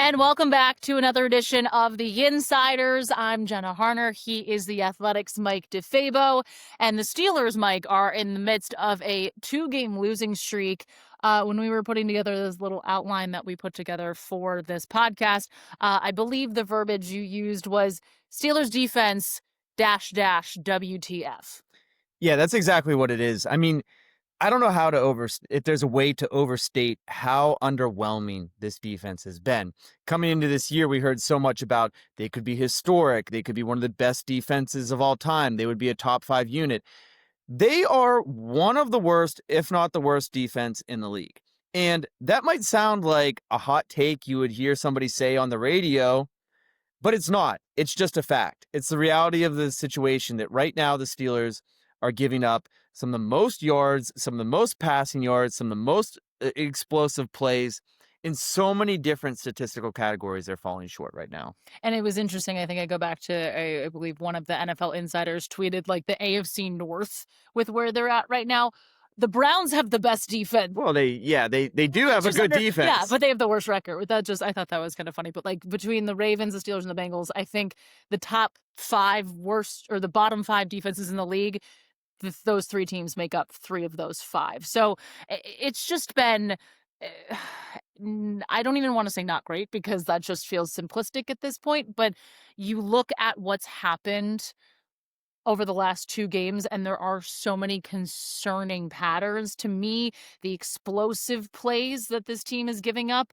And welcome back to another edition of the Yinziders. I'm Jenna Harner. He is the Athletics' Mike DeFabo. And the Steelers, Mike, are in the midst of a 2-game losing streak. When we were putting together this little outline that we put together for this podcast, I believe the verbiage you used was Steelers defense -- WTF. Yeah, that's exactly what it is. I mean, I don't know how to if there's a way to overstate how underwhelming this defense has been. Coming into this year, we heard so much about they could be historic. They could be one of the best defenses of all time. They would be a top 5 unit. They are one of the worst, if not the worst defense in the league. And that might sound like a hot take you would hear somebody say on the radio, but it's not. It's just a fact. It's the reality of the situation that right now the Steelers are giving up some of the most yards, some of the most passing yards, some of the most explosive plays in so many different statistical categories. They're falling short right now. And it was interesting. I think I go back to, I believe one of the NFL insiders tweeted like the AFC North with where they're at right now. The Browns have the best defense. Well, they do have a good defense. Yeah, but they have the worst record. I thought that was kind of funny. But like between the Ravens, the Steelers, and the Bengals, I think the top 5 worst or the bottom 5 defenses in the league, those 3 teams make up 3 of those 5. So it's just been, I don't even want to say not great because that just feels simplistic at this point. But you look at what's happened over the last 2 games, and there are so many concerning patterns. To me, the explosive plays that this team is giving up,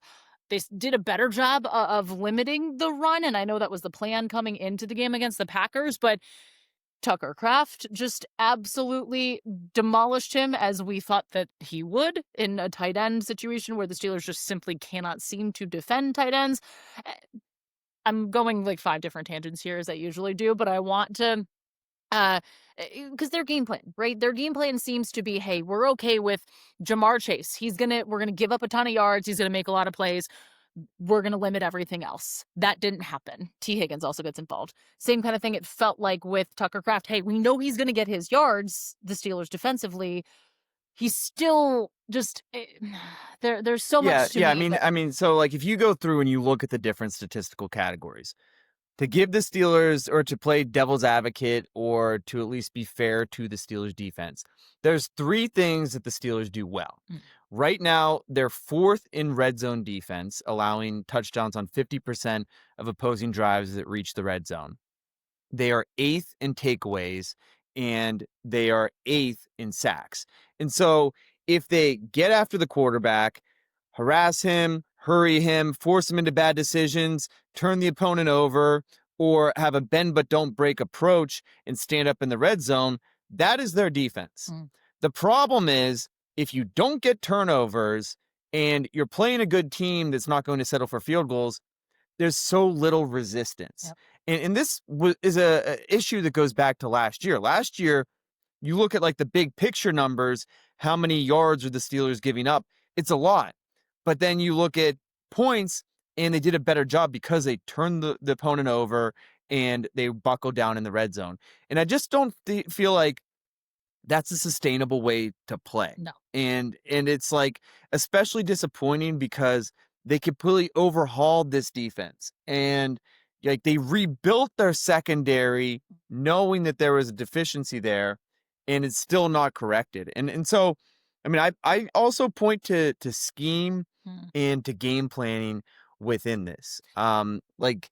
they did a better job of limiting the run, and I know that was the plan coming into the game against the Packers, but Tucker Kraft just absolutely demolished him, as we thought that he would, in a tight end situation where the Steelers just simply cannot seem to defend tight ends. I'm going like 5 different tangents here, as I usually do, but I want to because their game plan, right? Their game plan seems to be, hey, we're okay with Jamar Chase. We're gonna give up a ton of yards. He's gonna make a lot of plays. We're gonna limit everything else. That didn't happen. T. Higgins also gets involved. Same kind of thing it felt like with Tucker Kraft. Hey, we know he's gonna get his yards, the Steelers defensively. He's still just there's so much to me. I mean, so like if you go through and you look at the different statistical categories, to give the Steelers, or to play devil's advocate, or to at least be fair to the Steelers defense, there's 3 things that the Steelers do well. Right now, they're 4th in red zone defense, allowing touchdowns on 50% of opposing drives that reach the red zone. They are 8th in takeaways, and they are 8th in sacks. And so if they get after the quarterback, harass him, hurry him, force him into bad decisions, turn the opponent over, or have a bend but don't break approach and stand up in the red zone, that is their defense. The problem is, if you don't get turnovers and you're playing a good team that's not going to settle for field goals, there's so little resistance. Yep. And this is a issue that goes back to last year. Last year, you look at like the big picture numbers, how many yards are the Steelers giving up? It's a lot. But then you look at points, and they did a better job because they turned the opponent over and they buckled down in the red zone. And I just don't feel like that's a sustainable way to play. No. And it's like especially disappointing because they completely overhauled this defense. And like they rebuilt their secondary knowing that there was a deficiency there, and it's still not corrected. And so, I mean, I also point to scheme and to game planning within this. Like,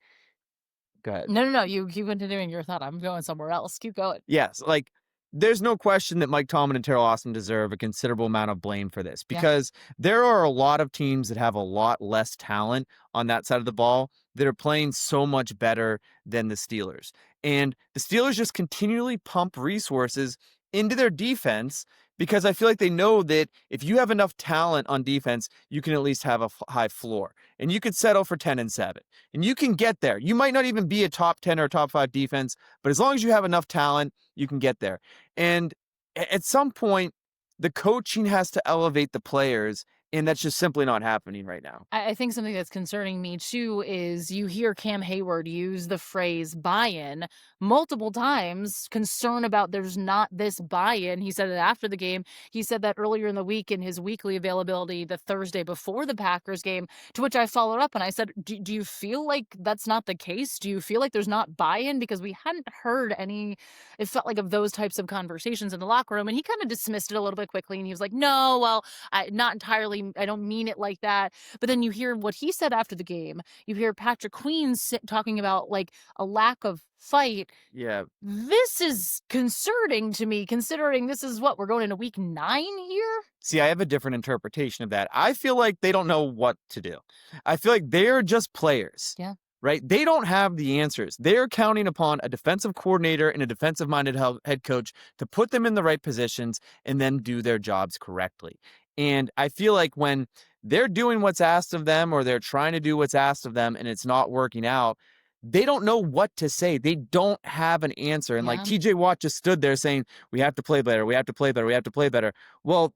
go ahead. No. You keep continuing your thought. I'm going somewhere else. Keep going. Yes, like there's no question that Mike Tomlin and Terrell Austin deserve a considerable amount of blame for this, because there are a lot of teams that have a lot less talent on that side of the ball that are playing so much better than the Steelers. And the Steelers just continually pump resources into their defense because I feel like they know that if you have enough talent on defense, you can at least have a high floor, and you could settle for 10-7, and you can get there. You might not even be a top 10 or top 5 defense, but as long as you have enough talent, you can get there. And at some point, the coaching has to elevate the players And that's just simply not happening right now. I think something that's concerning me too is you hear Cam Hayward use the phrase buy-in multiple times, concern about there's not this buy-in. He said it after the game. He said that earlier in the week in his weekly availability, the Thursday before the Packers game, to which I followed up and I said, do you feel like that's not the case? Do you feel like there's not buy-in? Because we hadn't heard any, it felt like of those types of conversations in the locker room. And he kind of dismissed it a little bit quickly. And he was like, no, well, not entirely, I don't mean it like that. But then you hear what he said after the game. You hear Patrick Queen talking about like a lack of fight. Yeah. This is concerning to me, considering this is what we're going into week 9 here. See, I have a different interpretation of that. I feel like they don't know what to do. I feel like they're just players. Yeah. Right? They don't have the answers. They're counting upon a defensive coordinator and a defensive minded head coach to put them in the right positions and then do their jobs correctly. And I feel like when they're doing what's asked of them or they're trying to do what's asked of them and it's not working out, they don't know what to say. They don't have an answer. And like Yeah. TJ Watt just stood there saying, we have to play better. We have to play better. We have to play better. Well,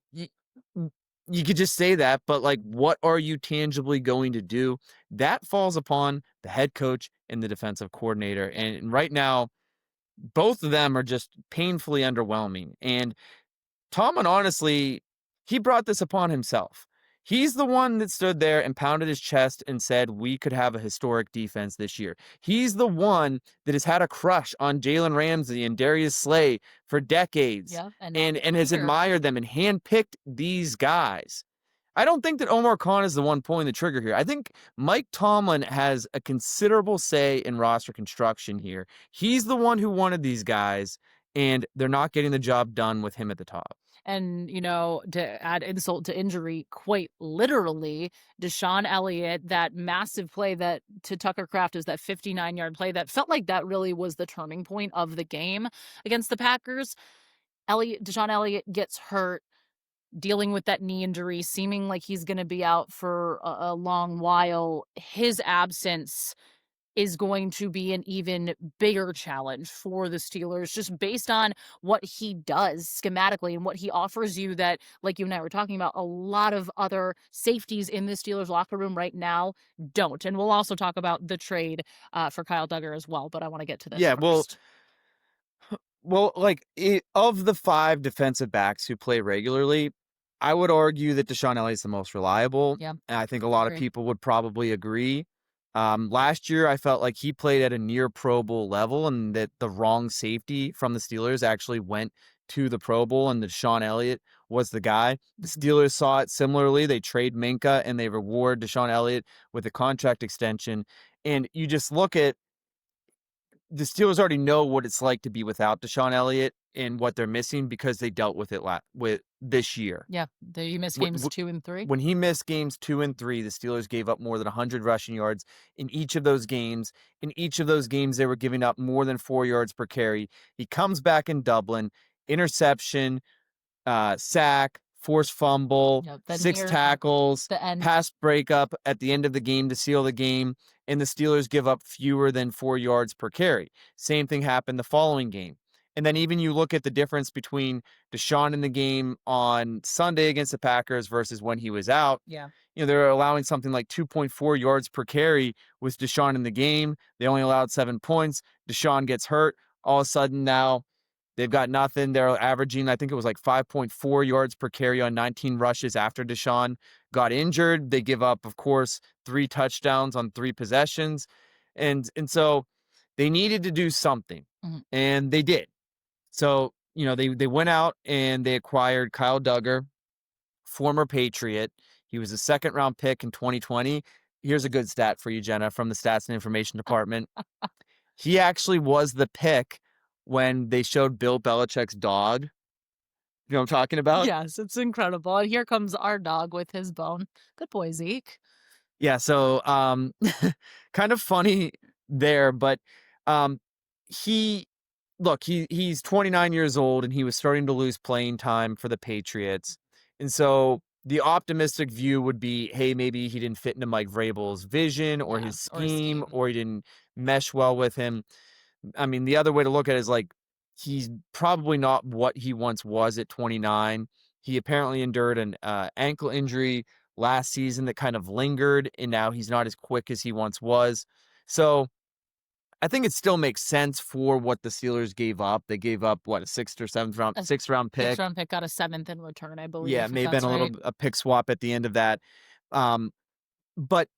you could just say that, but like, what are you tangibly going to do? That falls upon the head coach and the defensive coordinator. And right now, both of them are just painfully underwhelming. And Tomlin, honestly, he brought this upon himself. He's the one that stood there and pounded his chest and said, we could have a historic defense this year. He's the one that has had a crush on Jalen Ramsey and Darius Slay for decades. Yeah. And has admired them and handpicked these guys. I don't think that Omar Khan is the one pulling the trigger here. I think Mike Tomlin has a considerable say in roster construction here. He's the one who wanted these guys, and they're not getting the job done with him at the top. And, to add insult to injury, quite literally, Deshaun Elliott, that massive play that to Tucker Kraft is that 59-yard play that felt like that really was the turning point of the game against the Packers. Deshaun Elliott gets hurt, dealing with that knee injury, seeming like he's going to be out for a long while. His absence is going to be an even bigger challenge for the Steelers, just based on what he does schematically and what he offers you that, like you and I were talking about, a lot of other safeties in the Steelers locker room right now don't. And we'll also talk about the trade for Kyle Duggar as well, but I want to get to this Yeah, first. well, like of the 5 defensive backs who play regularly, I would argue that Deshaun Elliott's the most reliable. Yeah, And I think a lot of people would probably agree. Last year, I felt like he played at a near Pro Bowl level and that the wrong safety from the Steelers actually went to the Pro Bowl and that Deshaun Elliott was the guy. The Steelers saw it similarly. They trade Minka and they reward Deshaun Elliott with a contract extension. And you just look at the Steelers already know what it's like to be without Deshaun Elliott and what they're missing because they dealt with it with this year. Yeah, you missed games 2 and 3. When he missed games 2 and 3, the Steelers gave up more than 100 rushing yards in each of those games. In each of those games, they were giving up more than 4 yards per carry. He comes back in Dublin, interception, sack, forced fumble, Yep, 6 tackles, the end. pass breakup at the end of the game to seal the game, and the Steelers give up fewer than 4 yards per carry. Same thing happened the following game. And then even you look at the difference between Deshaun in the game on Sunday against the Packers versus when he was out. Yeah. They're allowing something like 2.4 yards per carry with Deshaun in the game. They only allowed 7 points. Deshaun gets hurt. All of a sudden now they've got nothing. They're averaging, I think it was like 5.4 yards per carry on 19 rushes after Deshaun got injured. They give up, of course, 3 touchdowns on 3 possessions. And so they needed to do something, and they did. So, they went out and they acquired Kyle Duggar, former Patriot. He was a 2nd-round pick in 2020. Here's a good stat for you, Jenna, from the Stats and Information Department. He actually was the pick when they showed Bill Belichick's dog. You know what I'm talking about? Yes, it's incredible. And here comes our dog with his bone. Good boy, Zeke. Yeah, so kind of funny there, but he's 29 years old and he was starting to lose playing time for the Patriots. And so the optimistic view would be, hey, maybe he didn't fit into Mike Vrabel's vision or his scheme, or he didn't mesh well with him. I mean, the other way to look at it is like, he's probably not what he once was at 29. He apparently endured an ankle injury last season that kind of lingered, and now he's not as quick as he once was. So I think it still makes sense for what the Steelers gave up. They gave up what, a sixth or A sixth round pick. 6th round pick, got a 7th in return, I Yeah, believe, if may have been that's a little right. a pick swap at the end of that. Um, but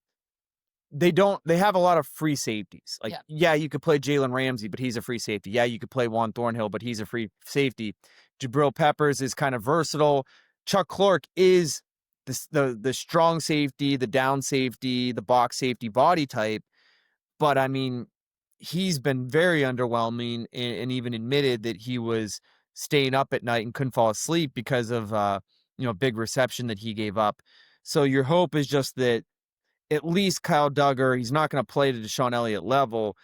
they have a lot of free safeties. Like, Yeah. yeah, you could play Jalen Ramsey, but he's a free safety. Yeah, you could play Juan Thornhill, but he's a free safety. Jabril Peppers is kind of versatile. Chuck Clark is the strong safety, the down safety, the box safety body type. But I mean, he's been very underwhelming and even admitted that he was staying up at night and couldn't fall asleep because of big reception that he gave up. So your hope is just that at least Kyle Duggar, he's not going to play to Deshaun Elliott level,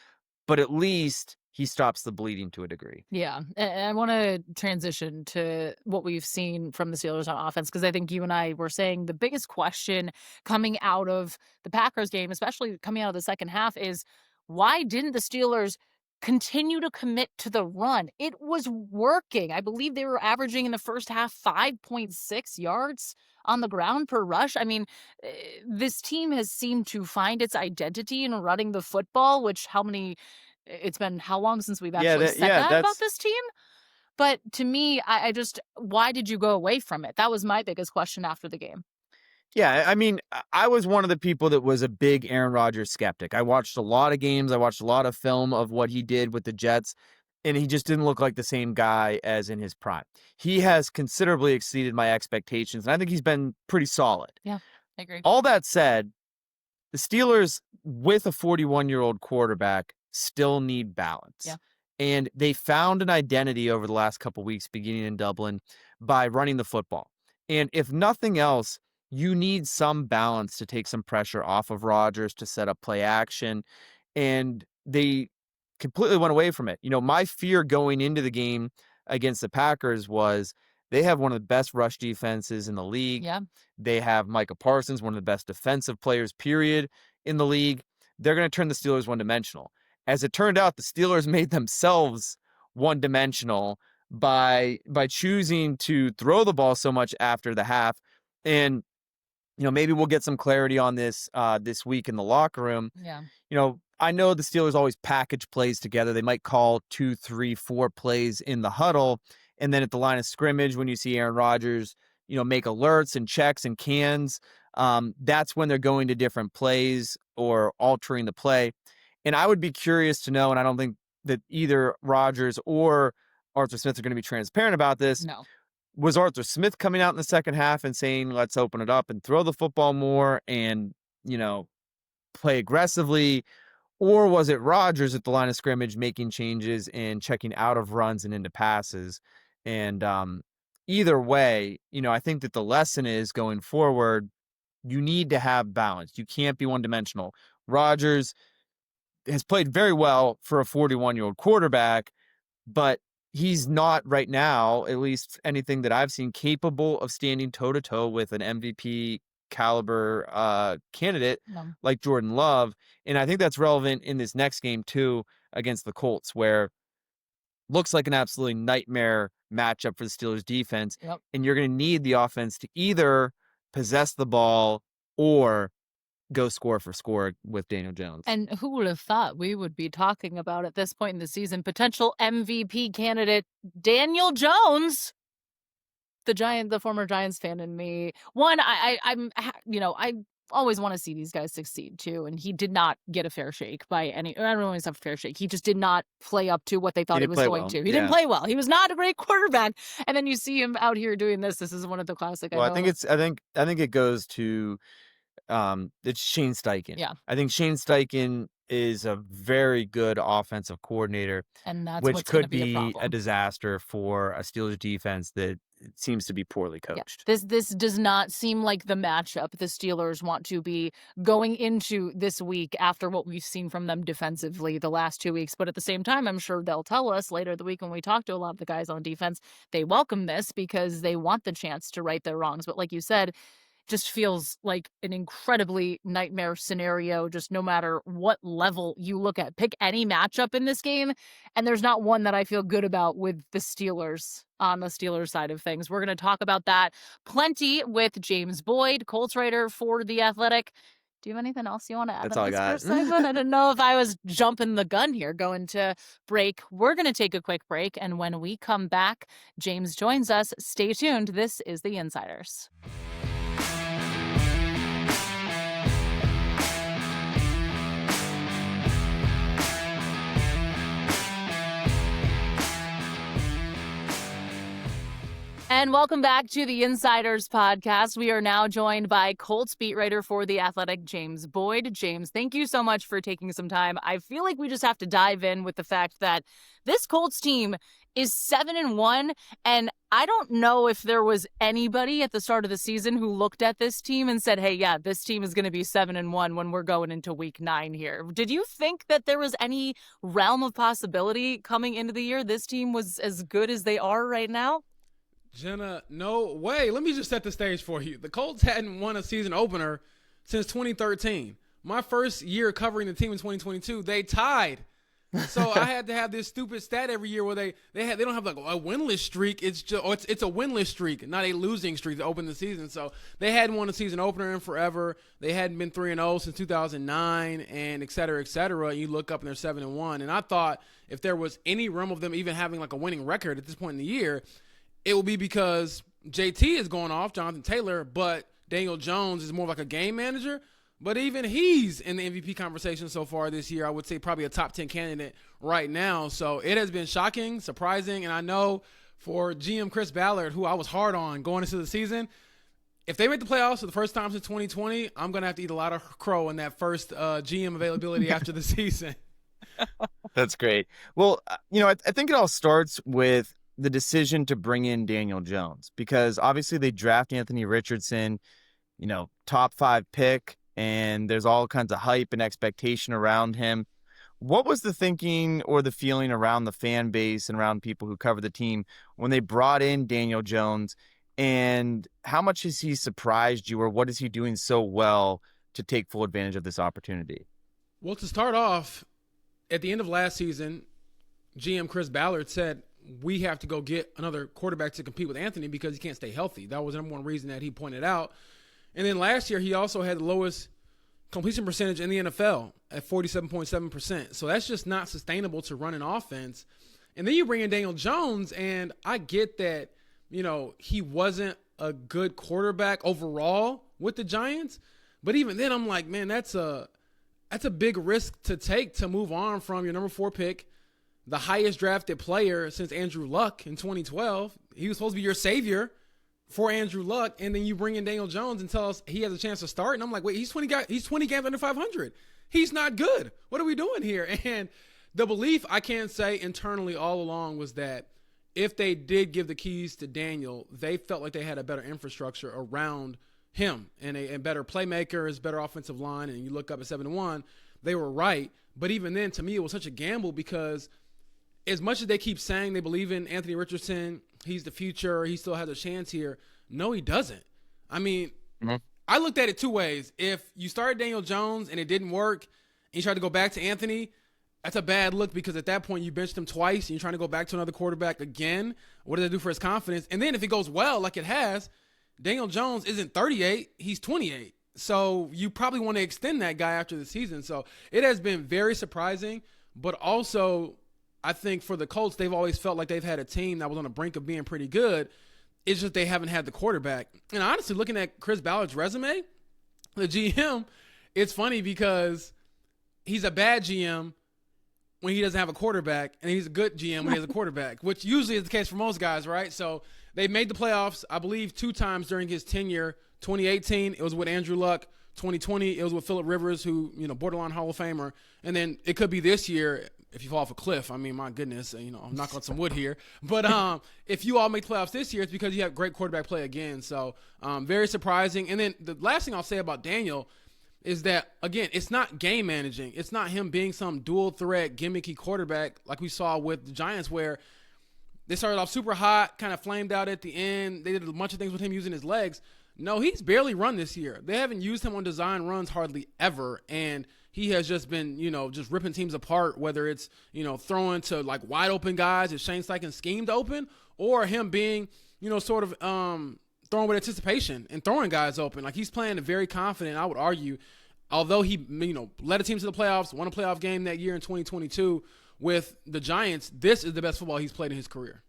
but at least he stops the bleeding to a degree. Yeah, and I wanna transition to what we've seen from the Steelers on offense, because I think you and I were saying the biggest question coming out of the Packers game, especially coming out of the second half, is why didn't the Steelers continue to commit to the run? It was working. I believe they were averaging in the first half 5.6 yards on the ground per rush. I mean, this team has seemed to find its identity in running the football, which it's been how long since we've Yeah, actually said that about that's this team? But to me, I just why did you go away from it? That was my biggest question after the game. yeah. I mean, I was one of the people that was a big Aaron Rodgers skeptic. I watched a lot of games. I watched a lot of film of what he did with the Jets, and he just didn't look like the same guy as in his prime. He has considerably exceeded my expectations, and I think he's been pretty solid. Yeah, I agree. All that said, the Steelers, with a 41-year-old quarterback, still need balance. Yeah. And they found an identity over the last couple weeks, beginning in Dublin, by running the football. And if nothing else, you need some balance to take some pressure off of Rodgers to set up play action. And they completely went away from it. My fear going into the game against the Packers was they have one of the best rush defenses in the league. Yeah. They have Micah Parsons, one of the best defensive players, period, in the league. They're going to turn the Steelers one-dimensional. As it turned out, the Steelers made themselves one-dimensional by choosing to throw the ball so much after the half. And maybe we'll get some clarity on this this week in the locker room. Yeah. I know the Steelers always package plays together. They might call 2, 3, 4 plays in the huddle. And then at the line of scrimmage, when you see Aaron Rodgers, make alerts and checks and cans, that's when they're going to different plays or altering the play. And I would be curious to know, and I don't think that either Rodgers or Arthur Smith are going to be transparent about this. No. Was Arthur Smith coming out in the second half and saying, let's open it up and throw the football more and, play aggressively? Or was it Rodgers at the line of scrimmage making changes and checking out of runs and into passes? And either way, I think that the lesson is going forward, you need to have balance. You can't be one-dimensional. Rodgers has played very well for a 41-year-old quarterback, but he's not right now, at least anything that I've seen, capable of standing toe-to-toe with an MVP caliber candidate No. like Jordan Love. And I think that's relevant in this next game too against the Colts, where looks like an absolutely nightmare matchup for the Steelers defense. Yep. And you're going to need the offense to either possess the ball or go score for score with Daniel Jones. And who would have thought we would be talking about at this point in the season potential MVP candidate Daniel Jones? The former Giants fan in me. One, I always want to see these guys succeed too. And he did not get a fair shake by any. I don't always have a fair shake. He just did not play up to what they thought he didn't was play going well. to. He didn't play well. He was not a great quarterback. And then you see him out here doing this. This is one of the classic. Well, I think it goes to it's Shane Steichen. Yeah. I think Shane Steichen is a very good offensive coordinator, And that's which what's going to could be a be a problem. disaster for a Steelers defense that seems to be poorly Yeah. coached. This does not seem like the matchup the Steelers want to be going into this week after what we've seen from them defensively the last 2 weeks. But at the same time, I'm sure they'll tell us later the week when we talk to a lot of the guys on defense, they welcome this because they want the chance to right their wrongs. But like you said, just feels like an incredibly nightmare scenario, just no matter what level you look at. Pick any matchup in this game, and there's not one that I feel good about with the Steelers on the Steelers side of things. We're going to talk about that plenty with James Boyd, Colts writer for The Athletic. Do you have anything else you want to add That's in all I this got. first segment? I didn't know if I was jumping the gun here going to break. We're going to take a quick break, and when we come back, James joins us. Stay tuned. This is The Yinziders. And welcome back to the Yinziders podcast. We are now joined by Colts beat writer for The Athletic, James Boyd. James, thank you so much for taking some time. I feel like we just have to dive in with the fact that this Colts team is 7-1, and I don't know if there was anybody at the start of the season who looked at this team and said, hey, yeah, this team is going to be 7-1 when we're going into week 9 here. Did you think that there was any realm of possibility coming into the year this team was as good as they are right now? Jenna, no way. Let me just set the stage for you. The Colts hadn't won a season opener since 2013. My first year covering the team in 2022, they tied. So I had to have this stupid stat every year where they don't have like a winless streak. It's just it's a winless streak, not a losing streak to open the season. So they hadn't won a season opener in forever. They hadn't been 3-0 since 2009, and et cetera, et cetera. And you look up and they're 7-1. And I thought if there was any realm of them even having like a winning record at this point in the year, it will be because JT is going off, Jonathan Taylor, but Daniel Jones is more like a game manager. But even he's in the MVP conversation so far this year. I would say probably a top 10 candidate right now. So it has been shocking, surprising, and I know for GM Chris Ballard, who I was hard on going into the season, if they make the playoffs for the first time since 2020, I'm going to have to eat a lot of crow in that first GM availability after the season. That's great. Well, I think it all starts with the decision to bring in Daniel Jones, because obviously they draft Anthony Richardson, top 5 pick, and there's all kinds of hype and expectation around him. What was the thinking or the feeling around the fan base and around people who cover the team when they brought in Daniel Jones, and how much has he surprised you, or what is he doing so well to take full advantage of this opportunity? Well, to start off, at the end of last season, GM Chris Ballard said, we have to go get another quarterback to compete with Anthony because he can't stay healthy. That was the number one reason that he pointed out. And then last year, he also had the lowest completion percentage in the NFL at 47.7%. So that's just not sustainable to run an offense. And then you bring in Daniel Jones, and I get that, he wasn't a good quarterback overall with the Giants. But even then, I'm like, man, that's a big risk to take to move on from your number 4 pick, the highest drafted player since Andrew Luck in 2012. He was supposed to be your savior for Andrew Luck, and then you bring in Daniel Jones and tell us he has a chance to start. And I'm like, wait, he's 20 games under 500. He's not good. What are we doing here? And the belief, I can say internally all along, was that if they did give the keys to Daniel, they felt like they had a better infrastructure around him and a better playmakers, better offensive line. And you look up at 7-1, they were right. But even then, to me, it was such a gamble because as much as they keep saying they believe in Anthony Richardson, he's the future, he still has a chance here, no, he doesn't. I mean, I looked at it 2 ways. If you started Daniel Jones and it didn't work and you tried to go back to Anthony, that's a bad look because at that point you benched him twice and you're trying to go back to another quarterback again. What does that do for his confidence? And then if it goes well, like it has, Daniel Jones isn't 38, he's 28. So you probably want to extend that guy after the season. So it has been very surprising, but also I think for the Colts, they've always felt like they've had a team that was on the brink of being pretty good. It's just they haven't had the quarterback. And honestly, looking at Chris Ballard's resume, the GM, it's funny because he's a bad GM when he doesn't have a quarterback, and he's a good GM when he has a quarterback, which usually is the case for most guys, right? So they made the playoffs, I believe, 2 times during his tenure. 2018, it was with Andrew Luck. 2020, it was with Phillip Rivers, who, borderline Hall of Famer. And then it could be this year if you fall off a cliff. I mean, my goodness, I'm knocking on some wood here. But if you all make playoffs this year, it's because you have great quarterback play again. So very surprising. And then the last thing I'll say about Daniel is that, again, it's not game managing. It's not him being some dual threat, gimmicky quarterback like we saw with the Giants, where they started off super hot, kind of flamed out at the end. They did a bunch of things with him using his legs. No, he's barely run this year. They haven't used him on design runs hardly ever, and he has just been, just ripping teams apart, whether it's, throwing to like wide open guys if Shane Steichen schemed open, or him being, sort of throwing with anticipation and throwing guys open. Like, he's playing very confident, I would argue, although he, led a team to the playoffs, won a playoff game that year in 2022 with the Giants. This is the best football he's played in his career.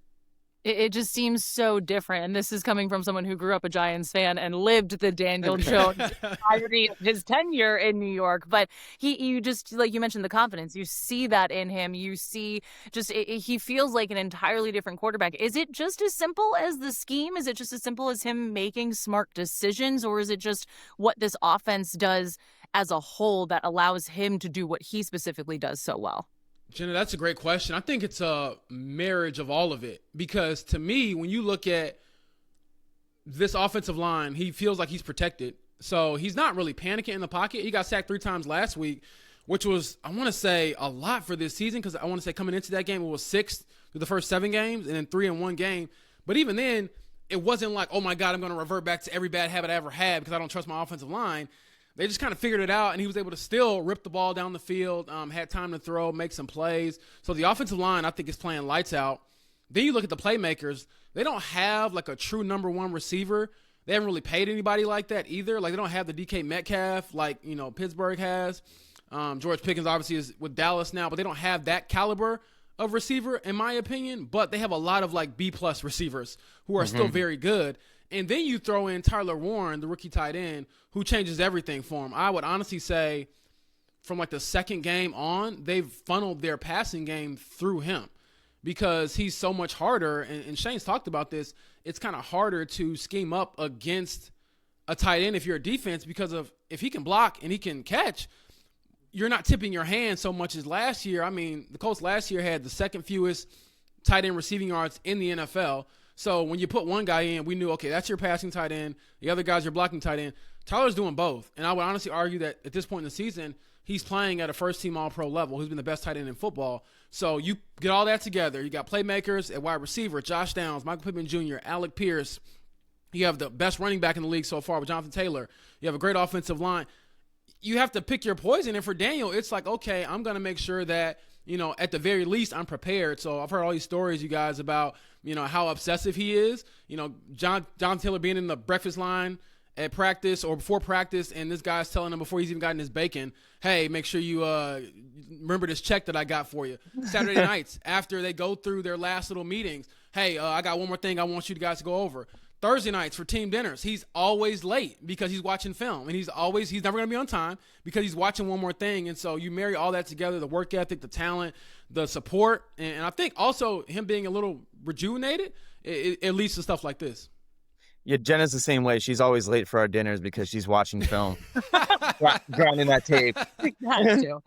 It just seems so different. And this is coming from someone who grew up a Giants fan and lived the Daniel Jones entirety of his tenure in New York. But you just, like you mentioned, the confidence, you see that in him. You see he feels like an entirely different quarterback. Is it just as simple as the scheme? Is it just as simple as him making smart decisions? Or is it just what this offense does as a whole that allows him to do what he specifically does so well? Jenna, that's a great question. I think it's a marriage of all of it, because to me, when you look at this offensive line, he feels like he's protected. So he's not really panicking in the pocket. He got sacked 3 times last week, which was, I want to say, a lot for this season, because I want to say coming into that game, it was 6 through the first 7 games and then 3 in one game. But even then, it wasn't like, oh my God, I'm going to revert back to every bad habit I ever had because I don't trust my offensive line. They just kind of figured it out, and he was able to still rip the ball down the field, had time to throw, make some plays. So the offensive line, I think, is playing lights out. Then you look at the playmakers. They don't have, like, a true number one receiver. They haven't really paid anybody like that either. Like, they don't have the DK Metcalf like, Pittsburgh has. George Pickens obviously is with Dallas now, but they don't have that caliber of receiver, in my opinion. But they have a lot of, like, B-plus receivers who are still very good. And then you throw in Tyler Warren, the rookie tight end, who changes everything for him. I would honestly say from like the second game on, they've funneled their passing game through him because he's so much harder. And Shane's talked about this. It's kind of harder to scheme up against a tight end if you're a defense, because of if he can block and he can catch, you're not tipping your hand so much as last year. I mean, the Colts last year had the second fewest tight end receiving yards in the NFL. So when you put one guy in, we knew, okay, that's your passing tight end. The other guy's your blocking tight end. Tyler's doing both. And I would honestly argue that at this point in the season, he's playing at a first-team All-Pro level. He's been the best tight end in football. So you get all that together. You got playmakers at wide receiver, Josh Downs, Michael Pittman Jr., Alec Pierce. You have the best running back in the league so far with Jonathan Taylor. You have a great offensive line. You have to pick your poison. And for Daniel, it's like, okay, I'm going to make sure that, at the very least, I'm prepared. So I've heard all these stories, you guys, about, how obsessive he is. John Taylor being in the breakfast line at practice or before practice, and this guy's telling him before he's even gotten his bacon, hey, make sure you remember this check that I got for you. Saturday nights, after they go through their last little meetings, hey, I got one more thing I want you guys to go over. Thursday nights for team dinners, he's always late because he's watching film, and he's never going to be on time because he's watching one more thing. And so you marry all that together, the work ethic, the talent, the support, and I think also him being a little rejuvenated, it leads to stuff like this. Yeah, Jenna's the same way. She's always late for our dinners because she's watching film, grinding that tape.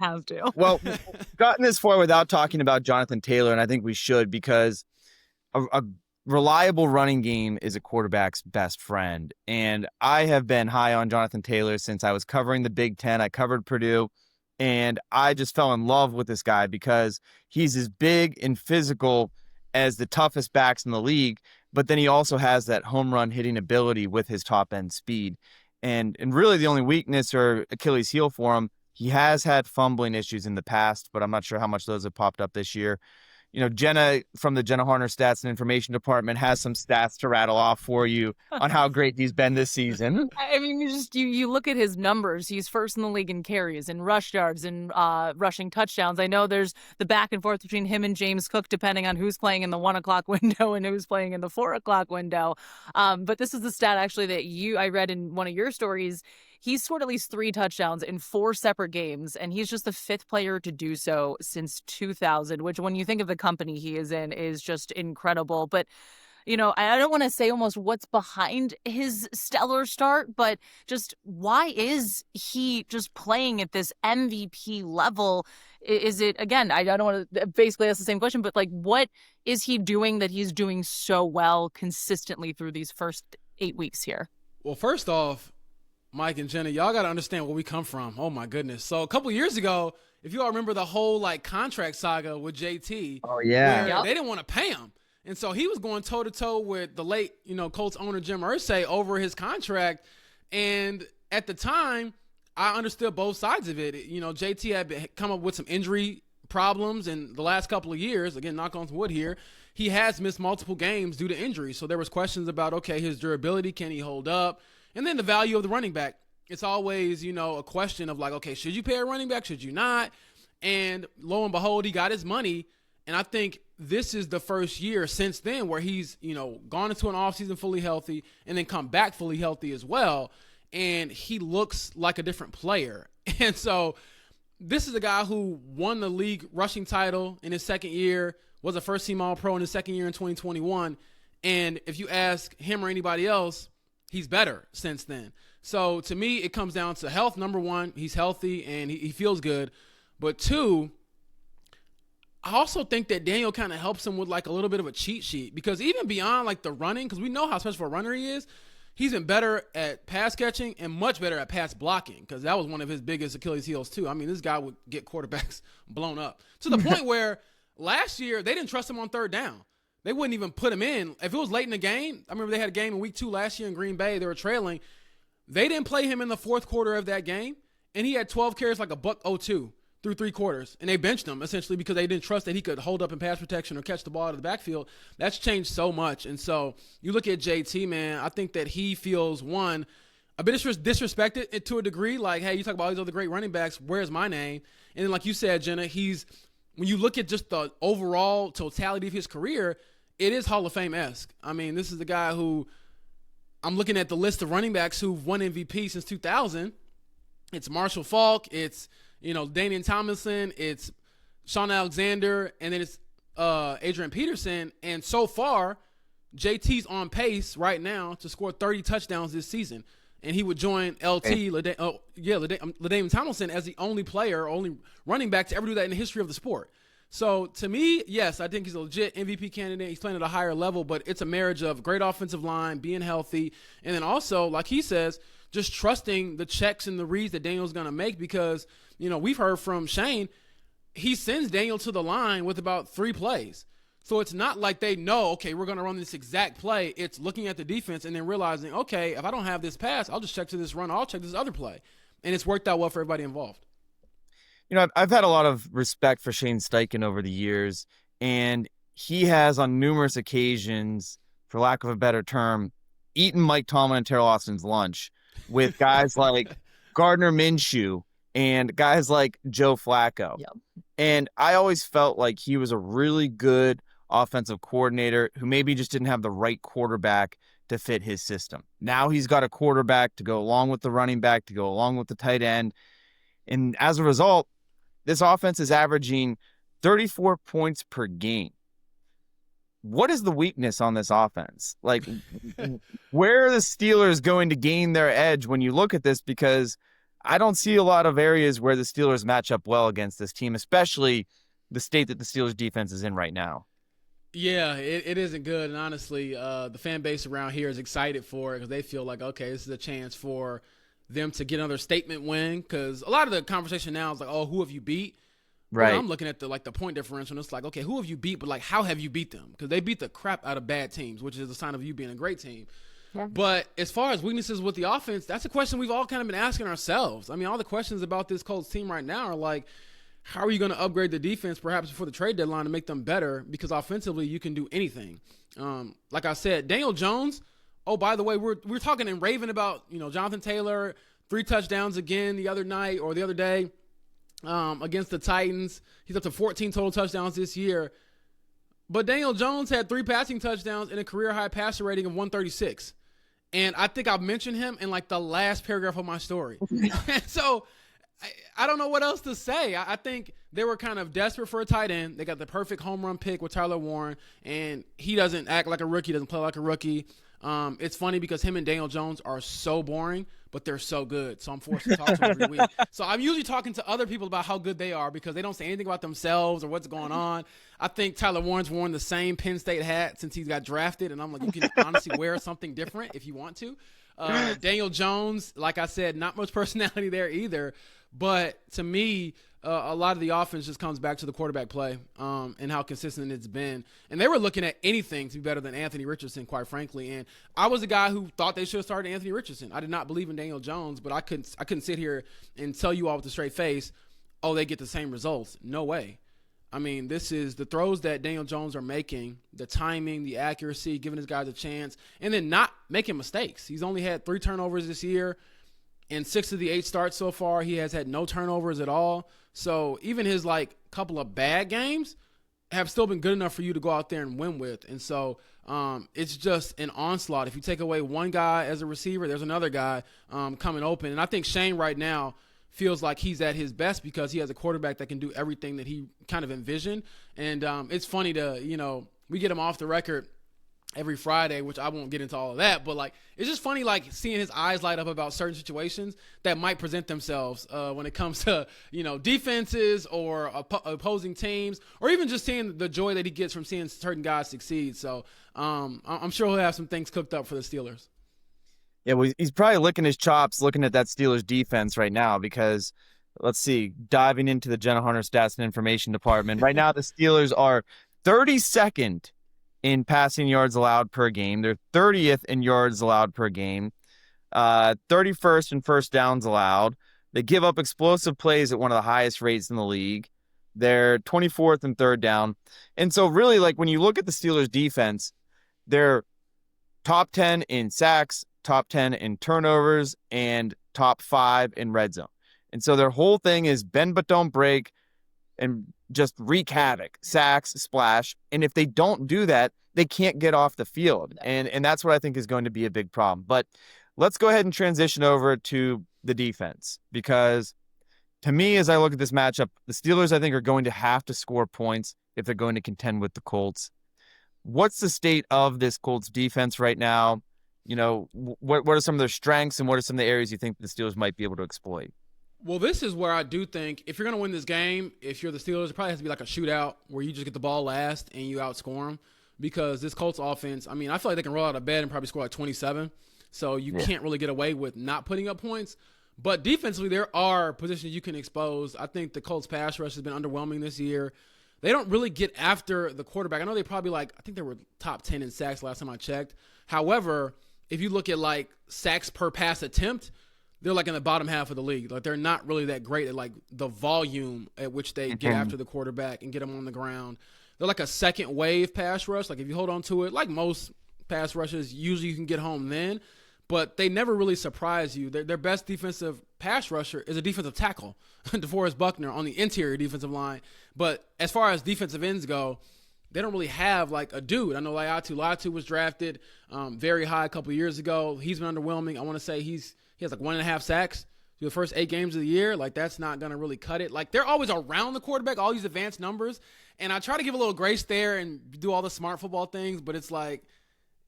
Have to. Well, we've gotten this far without talking about Jonathan Taylor, and I think we should, because a reliable running game is a quarterback's best friend. And I have been high on Jonathan Taylor since I was covering the Big Ten. I covered Purdue, and I just fell in love with this guy because he's as big and physical as the toughest backs in the league, but then he also has that home run hitting ability with his top end speed. And really the only weakness or Achilles heel for him, he has had fumbling issues in the past, but I'm not sure how much those have popped up this year. Jenna from the Jenna Harner Stats and Information Department has some stats to rattle off for you on how great he's been this season. I mean, you look at his numbers. He's first in the league in carries and rush yards and rushing touchdowns. I know there's the back and forth between him and James Cook, depending on who's playing in the 1 o'clock window and who's playing in the 4 o'clock window. But this is the stat actually that I read in one of your stories. He's scored at least 3 touchdowns in 4 separate games, and he's just the 5th player to do so since 2000, which when you think of the company he is in is just incredible. But, I don't want to say almost what's behind his stellar start, but just why is he just playing at this MVP level? Is it, again, I don't want to basically ask the same question, but like, what is he doing that he's doing so well consistently through these first 8 weeks here? Well, first off, Mike and Jenna, y'all got to understand where we come from. Oh, my goodness. So a couple years ago, if you all remember the whole contract saga with JT. Oh, yeah. Where they didn't want to pay him And so he was going toe-to-toe with the late, Colts owner Jim Irsay over his contract. And at the time, I understood both sides of it. JT had come up with some injury problems in the last couple of years. Again, knock on wood here. He has missed multiple games due to injury. So there was questions about, okay, his durability, can he hold up? And then the value of the running back. It's always, a question of like, okay, should you pay a running back? Should you not? And lo and behold, he got his money. And I think this is the first year since then where he's, gone into an offseason fully healthy and then come back fully healthy as well. And he looks like a different player. And so this is a guy who won the league rushing title in his second year, was a first-team All-Pro in his second year in 2021. And if you ask him or anybody else, he's better since then. So to me, it comes down to health. Number one, he's healthy and he feels good. But two, I also think that Daniel kind of helps him with like a little bit of a cheat sheet, because even beyond like the running, because we know how special a runner he is, he's been better at pass catching and much better at pass blocking, because that was one of his biggest Achilles heels too. I mean, this guy would get quarterbacks blown up to the point where last year they didn't trust him on third down. They wouldn't even put him in. If it was late in the game, I remember they had a game in week 2 last year in Green Bay. They were trailing. They didn't play him in the fourth quarter of that game, and he had 12 carries like a $102 through 3 quarters, and they benched him essentially because they didn't trust that he could hold up in pass protection or catch the ball out of the backfield. That's changed so much. And so you look at JT, man, I think that he feels, one, a bit disrespected to a degree. Like, hey, you talk about all these other great running backs, where's my name? And then like you said, Jenna, when you look at just the overall totality of his career, it is Hall of Fame-esque. I mean, this is the guy who, I'm looking at the list of running backs who've won MVP since 2000. It's Marshall Faulk. It's, Damian Tomlinson. It's Sean Alexander. And then it's Adrian Peterson. And so far, JT's on pace right now to score 30 touchdowns this season. And he would join LaDainian Tomlinson as the only running back to ever do that in the history of the sport. So to me, yes, I think he's a legit MVP candidate. He's playing at a higher level, but it's a marriage of great offensive line, being healthy, and then also, like he says, just trusting the checks and the reads that Daniel's going to make, because, we've heard from Shane, he sends Daniel to the line with about 3 plays. So it's not like they know, okay, we're going to run this exact play. It's looking at the defense and then realizing, okay, if I don't have this pass, I'll just check to this run. I'll check this other play. And it's worked out well for everybody involved. I've had a lot of respect for Shane Steichen over the years, and he has on numerous occasions, for lack of a better term, eaten Mike Tomlin and Terrell Austin's lunch with guys like Gardner Minshew and guys like Joe Flacco. Yep. And I always felt like he was a really good offensive coordinator who maybe just didn't have the right quarterback to fit his system. Now he's got a quarterback to go along with the running back, to go along with the tight end. And as a result, this offense is averaging 34 points per game. What is the weakness on this offense? Like, where are the Steelers going to gain their edge when you look at this? Because I don't see a lot of areas where the Steelers match up well against this team, especially the state that the Steelers defense is in right now. Yeah, it isn't good. And honestly, the fan base around here is excited for it because they feel like, okay, this is a chance for them to get another statement win, because a lot of the conversation now is like, oh, who have you beat? Right. Well, I'm looking at the point differential, and it's like, okay, who have you beat? But like, how have you beat them? Because they beat the crap out of bad teams, which is a sign of you being a great team. Yeah. But as far as weaknesses with the offense, that's a question we've all kind of been asking ourselves. I mean, all the questions about this Colts team right now are like, how are you going to upgrade the defense perhaps before the trade deadline to make them better? Because offensively, you can do anything. Like I said, Daniel Jones. Oh, by the way, we're talking and raving about, Jonathan Taylor, 3 touchdowns again the other night or the other day against the Titans. He's up to 14 total touchdowns this year. But Daniel Jones had 3 passing touchdowns and a career-high passer rating of 136. And I think I've mentioned him in like the last paragraph of my story. So I don't know what else to say. I think they were kind of desperate for a tight end. They got the perfect home run pick with Tyler Warren, and he doesn't act like a rookie, doesn't play like a rookie. It's funny because him and Daniel Jones are so boring, but they're so good. So I'm forced to talk to them every week. So I'm usually talking to other people about how good they are because they don't say anything about themselves or what's going on. I think Tyler Warren's worn the same Penn State hat since he got drafted, and I'm like, you can honestly wear something different if you want to. Daniel Jones, like I said, not much personality there either. But to me, a lot of the offense just comes back to the quarterback play and how consistent it's been. And they were looking at anything to be better than Anthony Richardson, quite frankly. And I was a guy who thought they should have started Anthony Richardson. I did not believe in Daniel Jones, but I couldn't sit here and tell you all with a straight face, oh, they get the same results. No way. I mean, this is the throws that Daniel Jones are making, the timing, the accuracy, giving his guys a chance, and then not making mistakes. He's only had 3 turnovers this year. In 6 of the 8 starts so far, he has had no turnovers at all. So even his couple of bad games have still been good enough for you to go out there and win with. And so it's just an onslaught. If you take away one guy as a receiver, there's another guy coming open. And I think Shane right now feels like he's at his best because he has a quarterback that can do everything that he kind of envisioned. And it's funny we get him off the record every Friday, which I won't get into all of that, but it's just funny seeing his eyes light up about certain situations that might present themselves when it comes to defenses or opposing teams, or even just seeing the joy that he gets from seeing certain guys succeed. So I'm sure he'll have some things cooked up for the Steelers. Yeah, well, he's probably licking his chops looking at that Steelers defense right now because, let's see, diving into the Jenna Harner stats and information department. Right now, the Steelers are 32nd in passing yards allowed per game. They're 30th in yards allowed per game, 31st in first downs allowed. They give up explosive plays at one of the highest rates in the league. They're 24th in third down. And so really, when you look at the Steelers defense, they're top 10 in sacks, top 10 in turnovers, and top 5 in red zone. And so their whole thing is bend but don't break and just wreak havoc, sacks, splash. And if they don't do that, they can't get off the field. And that's what I think is going to be a big problem. But let's go ahead and transition over to the defense, because to me, as I look at this matchup, the Steelers, I think, are going to have to score points if they're going to contend with the Colts. What's the state of this Colts defense right now? What are some of their strengths and what are some of the areas you think the Steelers might be able to exploit? Well, this is where I do think if you're going to win this game, if you're the Steelers, it probably has to be a shootout where you just get the ball last and you outscore them, because this Colts offense, I feel like they can roll out of bed and probably score 27. So you can't really get away with not putting up points. But defensively, there are positions you can expose. I think the Colts pass rush has been underwhelming this year. They don't really get after the quarterback. I know they probably I think they were top 10 in sacks last time I checked. However, if you look at sacks per pass attempt, they're in the bottom half of the league. They're not really that great at the volume at which they get after the quarterback and get them on the ground. They're a second wave pass rush. If you hold on to it, most pass rushes, usually you can get home then. But they never really surprise you. Their best defensive pass rusher is a defensive tackle, DeForest Buckner, on the interior defensive line. But as far as defensive ends go, they don't really have a dude. I know Latu was drafted very high a couple years ago. He's been underwhelming. I want to say he has 1.5 sacks through the first 8 games of the year. That's not going to really cut it. They're always around the quarterback, all these advanced numbers. And I try to give a little grace there and do all the smart football things, but it's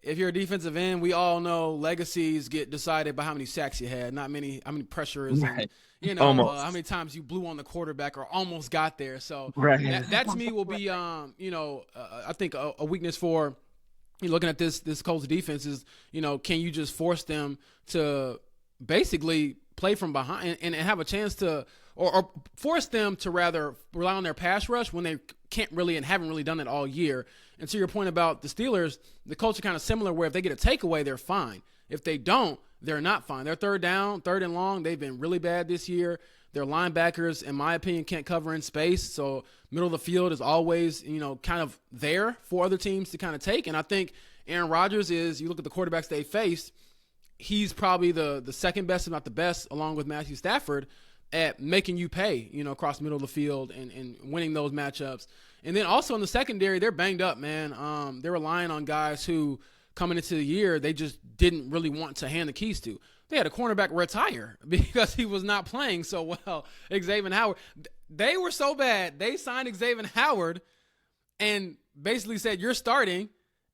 if you're a defensive end, we all know legacies get decided by how many sacks you had, not how many pressures, right. And, how many times you blew on the quarterback or almost got there. So right. that to me will be, I think a weakness for looking at this Colts defense is, can you just force them to basically play from behind and have a chance to, or force them to rather rely on their pass rush when they can't really and haven't really done it all year. And to your point about the Steelers, the Colts are kind of similar where if they get a takeaway, they're fine. If they don't, they're not fine. They're third and long. They've been really bad this year. Their linebackers, in my opinion, can't cover in space. So middle of the field is always, kind of there for other teams to kind of take. And I think Aaron Rodgers you look at the quarterbacks they faced, he's probably the second best, if not the best, along with Matthew Stafford, at making you pay, across the middle of the field and winning those matchups. And then also in the secondary, they're banged up, man. They're relying on guys who, coming into the year, they just didn't really want to hand the keys to. They had a cornerback retire because he was not playing so well, Xavier Howard. They were so bad, they signed Xavier Howard and basically said, you're starting.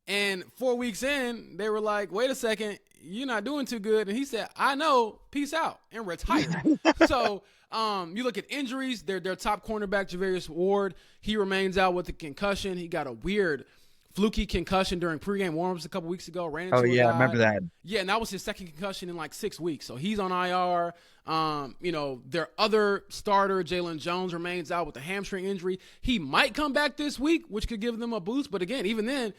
And 4 weeks in, they were like, wait a second, you're not doing too good. And he said, I know, peace out, and retired. So you look at injuries, their top cornerback, Javarius Ward, he remains out with a concussion. He got a weird fluky concussion during pregame warmups a couple weeks ago. Ran Oh into a yeah, I guy. remember that. Yeah, and that was his second concussion in like 6 weeks. So he's on IR. Their other starter, Jalen Jones, remains out with a hamstring injury. He might come back this week, which could give them a boost. But again, even then,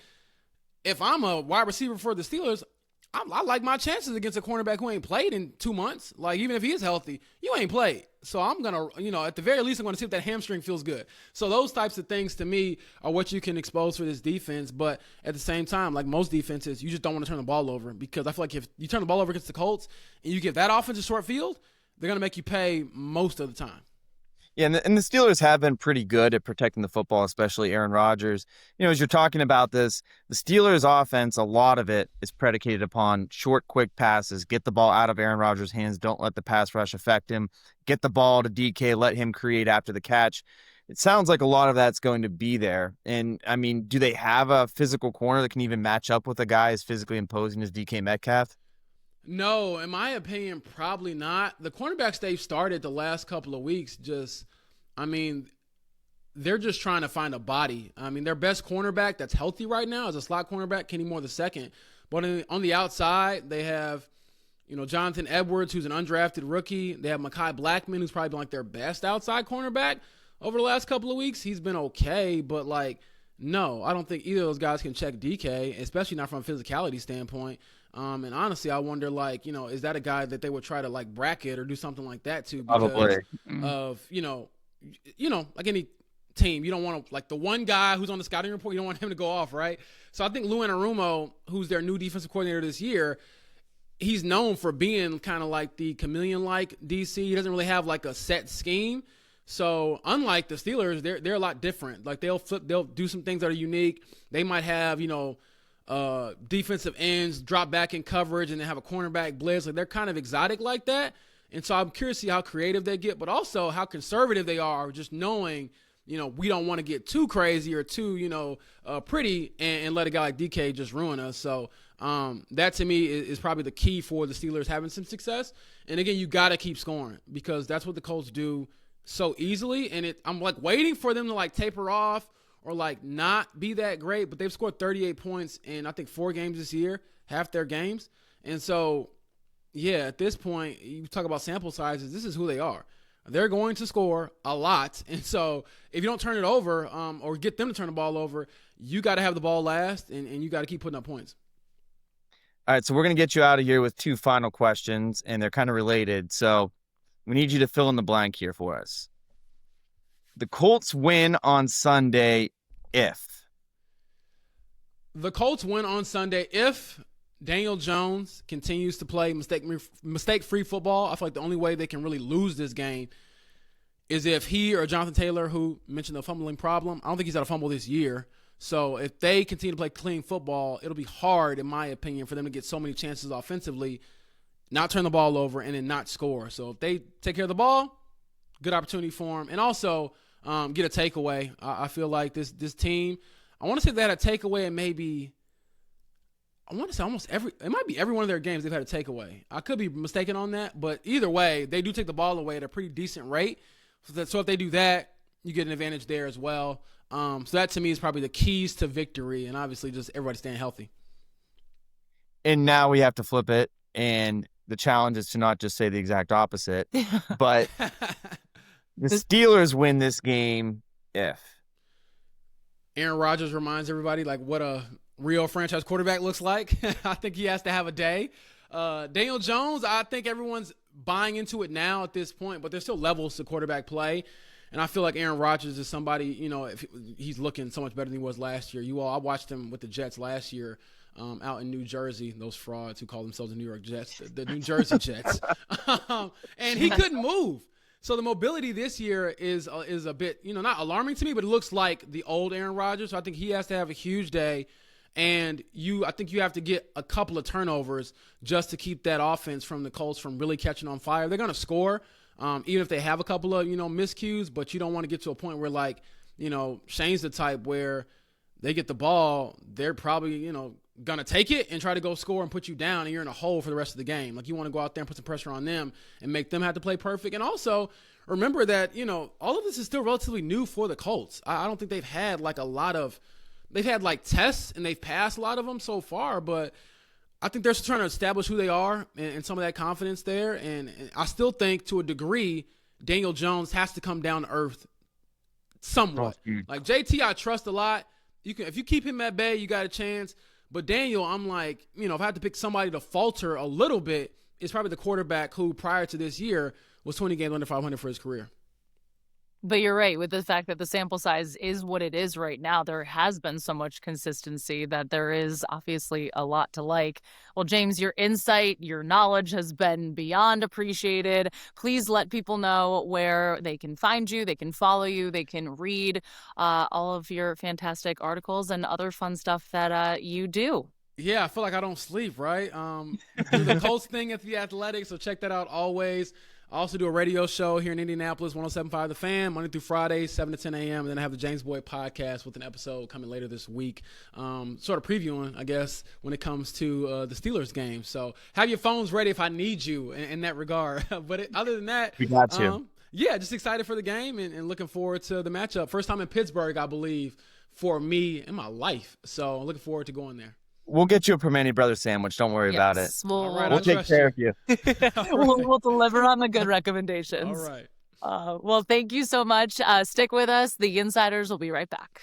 if I'm a wide receiver for the Steelers, I like my chances against a cornerback who ain't played in 2 months. Like, even if he is healthy, you ain't played. So I'm going to, at the very least, I'm going to see if that hamstring feels good. So those types of things, to me, are what you can expose for this defense. But at the same time, like most defenses, you just don't want to turn the ball over, because I feel like if you turn the ball over against the Colts and you give that offense a short field, they're going to make you pay most of the time. Yeah, and the Steelers have been pretty good at protecting the football, especially Aaron Rodgers. As you're talking about this, the Steelers' offense, a lot of it is predicated upon short, quick passes. Get the ball out of Aaron Rodgers' hands. Don't let the pass rush affect him. Get the ball to DK. Let him create after the catch. It sounds like a lot of that's going to be there. And, I mean, do they have a physical corner that can even match up with a guy as physically imposing as DK Metcalf? No, in my opinion, probably not. The cornerbacks they've started the last couple of weeks they're just trying to find a body. I mean, their best cornerback that's healthy right now is a slot cornerback, Kenny Moore II. But on the outside, they have, Jonathan Edwards, who's an undrafted rookie. They have Mekhi Blackman, who's probably been like their best outside cornerback over the last couple of weeks. He's been okay, but no, I don't think either of those guys can check DK, especially not from a physicality standpoint. And honestly, I wonder, is that a guy that they would try to bracket or do something like that to? Because Probably. of, like any team, you don't want to, the one guy who's on the scouting report, you don't want him to go off, right? So I think Lou Anarumo, who's their new defensive coordinator this year, he's known for being kind of like the chameleon-like DC. He doesn't really have a set scheme. So unlike the Steelers, they're a lot different. They'll do some things that are unique. They might have, defensive ends drop back in coverage and then have a cornerback blitz. They're kind of exotic like that. And so I'm curious to see how creative they get, but also how conservative they are, just knowing, we don't want to get too crazy or too, pretty and let a guy like DK just ruin us. So that to me is probably the key for the Steelers having some success. And again, you got to keep scoring, because that's what the Colts do so easily. And I'm waiting for them to taper off or not be that great, but they've scored 38 points in I think 4 games this year, half their games. And so, yeah, at this point, you talk about sample sizes, this is who they are. They're going to score a lot. And so if you don't turn it over or get them to turn the ball over, you got to have the ball last, and you got to keep putting up points. All right, so we're going to get you out of here with 2 final questions, and they're kind of related. So we need you to fill in the blank here for us. The Colts win on Sunday if? The Colts win on Sunday if Daniel Jones continues to play mistake-free football. I feel like the only way they can really lose this game is if he or Jonathan Taylor, who mentioned the fumbling problem, I don't think he's had a fumble this year. So if they continue to play clean football, it'll be hard, in my opinion, for them to get so many chances offensively, not turn the ball over, and then not score. So if they take care of the ball, good opportunity for them. And also get a takeaway. I feel like this team, I want to say they had a takeaway in maybe – I want to say it might be every one of their games they've had a takeaway. I could be mistaken on that, but either way, they do take the ball away at a pretty decent rate. So if they do that, you get an advantage there as well. So that to me is probably the keys to victory, and obviously just everybody staying healthy. And now we have to flip it, and the challenge is to not just say the exact opposite, but the Steelers win this game if? Aaron Rodgers reminds everybody what a real franchise quarterback looks like. I think he has to have a day. Daniel Jones, I think everyone's buying into it now at this point, but there's still levels to quarterback play. And I feel like Aaron Rodgers is somebody, if he's looking so much better than he was last year. I watched him with the Jets last year out in New Jersey, those frauds who call themselves the New York Jets, the New Jersey Jets. And he couldn't move. So the mobility this year is a bit, not alarming to me, but it looks like the old Aaron Rodgers. So I think he has to have a huge day. And I think you have to get a couple of turnovers just to keep that offense from the Colts from really catching on fire. They're going to score, even if they have a couple of, miscues, but you don't want to get to a point where Shane's the type where they get the ball, they're probably, going to take it and try to go score and put you down, and you're in a hole for the rest of the game. You want to go out there and put some pressure on them and make them have to play perfect. And also remember that, all of this is still relatively new for the Colts. I don't think they've had a lot of they've had like tests and they've passed a lot of them so far, but I think they're trying to establish who they are and some of that confidence there. And I still think to a degree, Daniel Jones has to come down to earth somewhat. Like JT, I trust a lot. If you keep him at bay, you got a chance. But Daniel, I'm like, if I had to pick somebody to falter a little bit, it's probably the quarterback who prior to this year was 20 games under 500 for his career. But you're right, with the fact that the sample size is what it is right now, there has been so much consistency that there is obviously a lot to like. Well, James, your insight, your knowledge has been beyond appreciated. Please let people know where they can find you, they can follow you, they can read all of your fantastic articles and other fun stuff that you do. Yeah, I feel like I don't sleep, right? Do the Colts thing at The Athletic, so check that out always. I also do a radio show here in Indianapolis, 107.5 The Fan, Monday through Friday, 7 to 10 a.m. And then I have the James Boyd podcast with an episode coming later this week, sort of previewing, I guess, when it comes to the Steelers game. So have your phones ready if I need you in that regard. But other than that, we got you. Yeah, just excited for the game and looking forward to the matchup. First time in Pittsburgh, I believe, for me in my life. So I'm looking forward to going there. We'll get you a Permane Brothers sandwich. Don't worry about it. We'll take care of you. We'll deliver on the good recommendations. All right. Well, thank you so much. Stick with us. The Yinziders will be right back.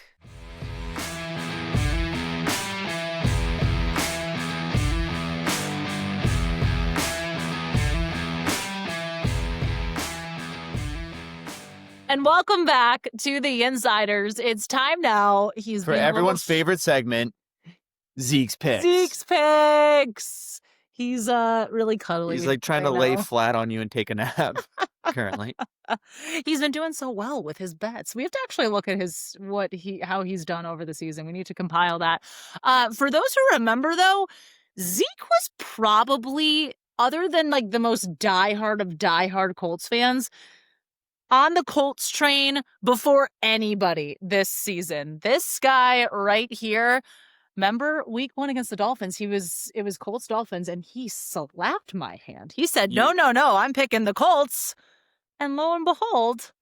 And welcome back to the Yinziders. It's time now. He's for everyone's favorite segment, Zeke's Picks. Zeke's Picks. He's really cuddly. He's like trying to lay flat on you and take a nap currently. He's been doing so well with his bets. We have to actually look at how he's done over the season. We need to compile that. For those who remember, though, Zeke was probably, other than like the most diehard of diehard Colts fans, on the Colts train before anybody this season. This guy right here. Remember week 1 against the Dolphins, it was Colts Dolphins, and he slapped my hand. He said, no, I'm picking the Colts. And lo and behold,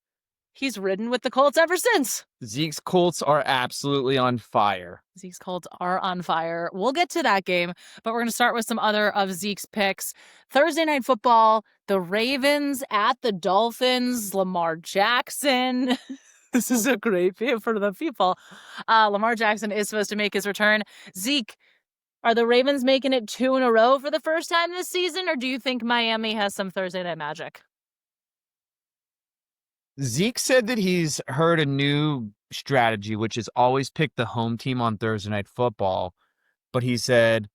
he's ridden with the Colts ever since. Zeke's Colts are absolutely on fire. Zeke's Colts are on fire. We'll get to that game, but we're going to start with some other of Zeke's picks. Thursday Night Football, the Ravens at the Dolphins, Lamar Jackson. This is a great view for the people. Lamar Jackson is supposed to make his return. Zeke, are the Ravens making it 2 in a row for the first time this season, or do you think Miami has some Thursday night magic? Zeke said that he's heard a new strategy, which is always pick the home team on Thursday Night Football. But he said,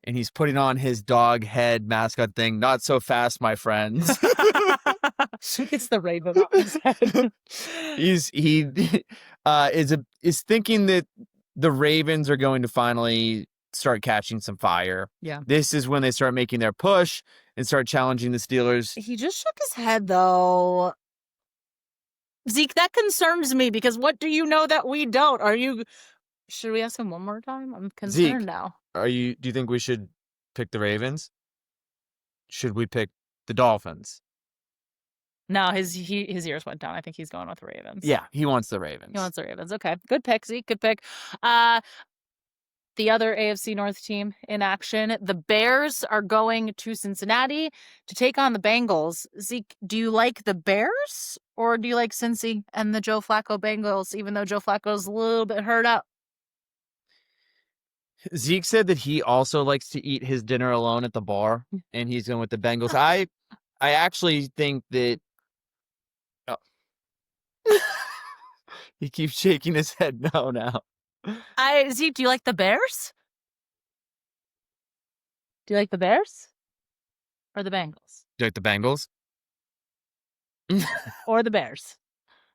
and he's putting on his dog head mascot thing, not so fast, my friends. It's the raven on his head. He is thinking that the Ravens are going to finally start catching some fire. Yeah. This is when they start making their push and start challenging the Steelers. He just shook his head, though. Zeke, that concerns me because what do you know that we don't? Should we ask him one more time? I'm concerned Zeke, now. Do you think we should pick the Ravens? Should we pick the Dolphins? No, his ears went down. I think he's going with the Ravens. Yeah, he wants the Ravens. He wants the Ravens. Okay. Good pick, Zeke. Good pick. The other AFC North team in action. The Bears are going to Cincinnati to take on the Bengals. Zeke, do you like the Bears or do you like Cincy and the Joe Flacco Bengals, even though Joe Flacco's a little bit hurt up? Zeke said that he also likes to eat his dinner alone at the bar, and he's going with the Bengals. I actually think that he keeps shaking his head no now. Zeke, do you like the Bears? Do you like the Bears? Or the Bengals? Do you like the Bengals? Or the Bears?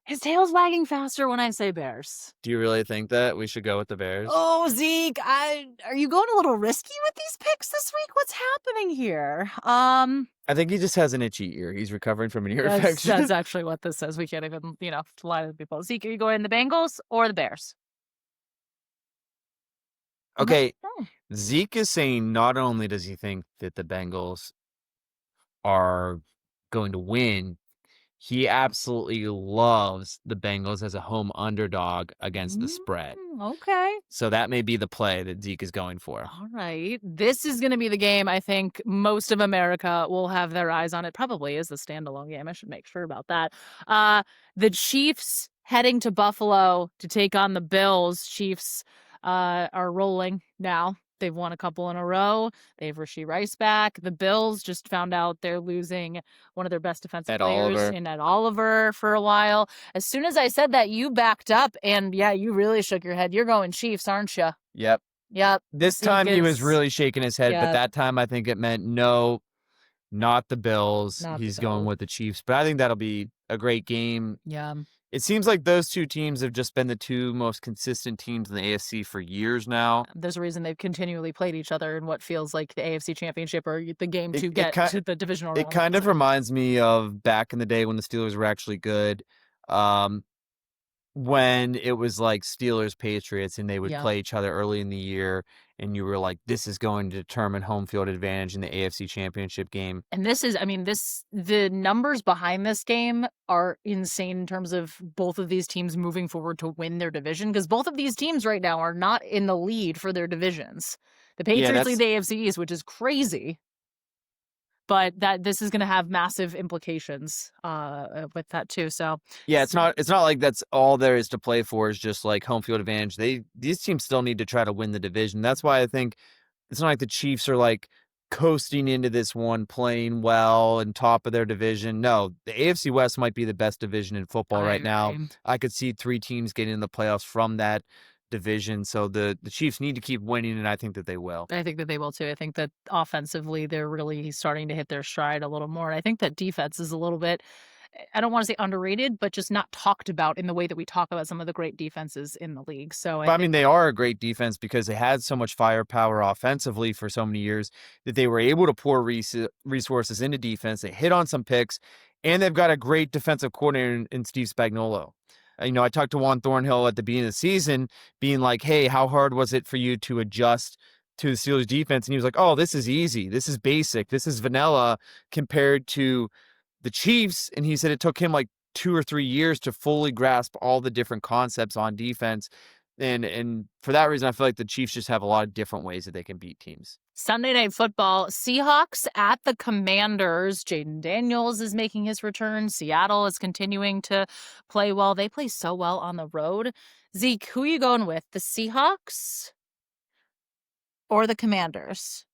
His tail's wagging faster when I say Bears. Do you really think that we should go with the Bears? Oh, Zeke, are you going a little risky with these picks this week? What's happening here? I think he just has an itchy ear. He's recovering from an ear infection. That's actually what this says. We can't even, lie to people. Zeke, are you going the Bengals or the Bears? Okay, Zeke is saying not only does he think that the Bengals are going to win, He absolutely loves the Bengals as a home underdog against the spread. Okay. So that may be the play that Zeke is going for. All right. This is going to be the game I think most of America will have their eyes on. It probably is the standalone game. I should make sure about that. The Chiefs heading to Buffalo to take on the Bills. Chiefs are rolling now. They've won a couple in a row. They have Rashee Rice back. The Bills just found out they're losing one of their best defensive Ed players Oliver. in Ed Oliver for a while. As soon as I said that, you backed up, and yeah, you really shook your head. You're going Chiefs, aren't you? Yep. Yep. This Zeke time he was is- really shaking his head, but yeah. that time I think it meant no, not the Bills. Not the He's going Bills. with the Chiefs. But I think that'll be a great game. Yeah. It seems like those two teams have just been the two most consistent teams in the AFC for years now. There's a reason they've continually played each other in what feels like the AFC Championship or the game to get to the divisional round. It kind of reminds me of back in the day when the Steelers were actually good. When it was like Steelers Patriots and they would play each other early in the year, and you were like, this is going to determine home field advantage in the AFC Championship game. And this is, I mean, the numbers behind this game are insane in terms of both of these teams moving forward to win their division, because both of these teams right now are not in the lead for their divisions. The Patriots lead the AFC East, which is crazy. But this is going to have massive implications with that too. So yeah, it's not like that's all there is to play for is just like home field advantage. These teams still need to try to win the division. That's why I think it's not like the Chiefs are like coasting into this one, playing well and top of their division. No, the AFC West might be the best division in football right now. I could see 3 teams getting in the playoffs from that division. So the Chiefs need to keep winning, and I think that they will. I think that they will too. I think that offensively they're really starting to hit their stride a little more. And I think that defense is a little bit, I don't want to say underrated, but just not talked about in the way that we talk about some of the great defenses in the league. So I mean, they are a great defense because they had so much firepower offensively for so many years that they were able to pour resources into defense. They hit on some picks, and they've got a great defensive coordinator in Steve Spagnuolo. I talked to Juan Thornhill at the beginning of the season being like, hey, how hard was it for you to adjust to the Steelers defense? And he was like, oh, this is easy. This is basic. This is vanilla compared to the Chiefs. And he said it took him like 2 or 3 years to fully grasp all the different concepts on defense. And for that reason, I feel like the Chiefs just have a lot of different ways that they can beat teams. Sunday Night Football, Seahawks at the Commanders. Jaden Daniels is making his return. Seattle is continuing to play well. They play so well on the road. Zeke, who are you going with? The Seahawks or the Commanders?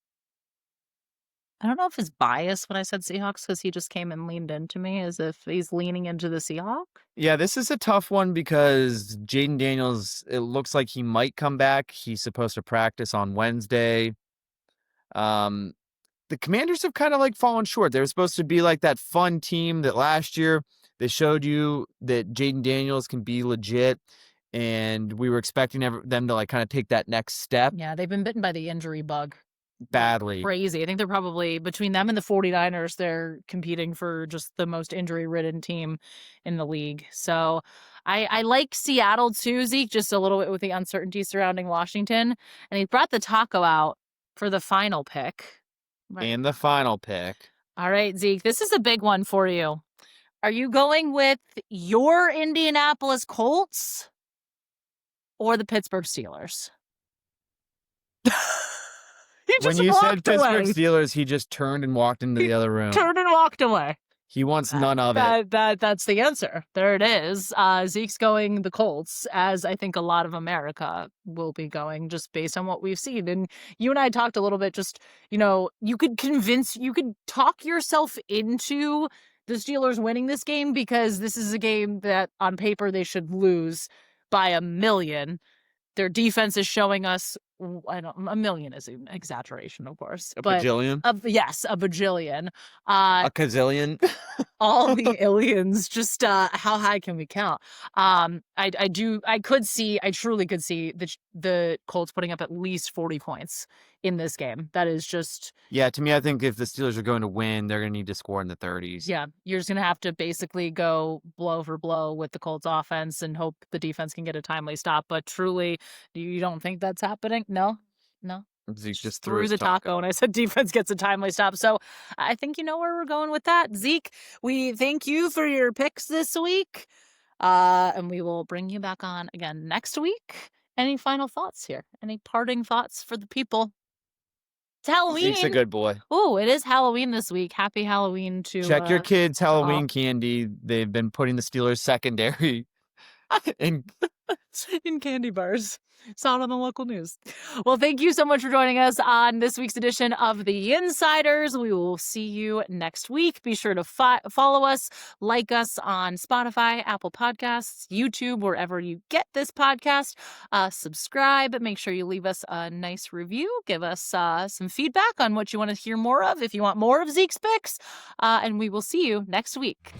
I don't know if it's biased when I said Seahawks because he just came and leaned into me as if he's leaning into the Seahawk. Yeah, this is a tough one because Jaden Daniels, it looks like he might come back. He's supposed to practice on Wednesday. The Commanders have kind of like fallen short. They were supposed to be like that fun team that last year they showed you that Jaden Daniels can be legit, and we were expecting them to like kind of take that next step. Yeah, they've been bitten by the injury bug. Badly. Crazy. I think they're probably, between them and the 49ers, they're competing for just the most injury-ridden team in the league. So I like Seattle too, Zeke, just a little bit with the uncertainty surrounding Washington. And he brought the taco out for the final pick. Right. And the final pick. All right, Zeke, this is a big one for you. Are you going with your Indianapolis Colts or the Pittsburgh Steelers? When you said Pittsburgh Steelers, he just turned and walked into the other room. Turned and walked away. He wants none of it. That's the answer. There it is. Zeke's going the Colts, as I think a lot of America will be going, just based on what we've seen. And you and I talked a little bit, just, you could talk yourself into the Steelers winning this game because this is a game that on paper they should lose by 1,000,000. Their defense is showing us, I don't, 1,000,000 is an exaggeration, of course. A bajillion? Yes, a bajillion. A gazillion? All the aliens, just how high can we count? I truly could see the Colts putting up at least 40 points in this game. That is just... Yeah, to me, I think if the Steelers are going to win, they're going to need to score in the 30s. Yeah, you're just going to have to basically go blow for blow with the Colts offense and hope the defense can get a timely stop. But truly, you don't think that's happening? No? Zeke just threw the taco, and I said defense gets a timely stop. So I think you know where we're going with that. Zeke, we thank you for your picks this week. And we will bring you back on again next week. Any final thoughts here? Any parting thoughts for the people? It's Halloween. Zeke's a good boy. Oh, it is Halloween this week. Happy Halloween to Check your kids' Halloween candy. They've been putting the Steelers secondary in candy bars. Saw it on the local news. Well, thank you so much for joining us on this week's edition of the Yinziders. We will see you next week. Be sure to follow us, like us on Spotify, Apple Podcasts, YouTube, wherever you get this podcast. Subscribe. Make sure you leave us a nice review. Give us some feedback on what you want to hear more of, if you want more of Zeke's picks. And we will see you next week.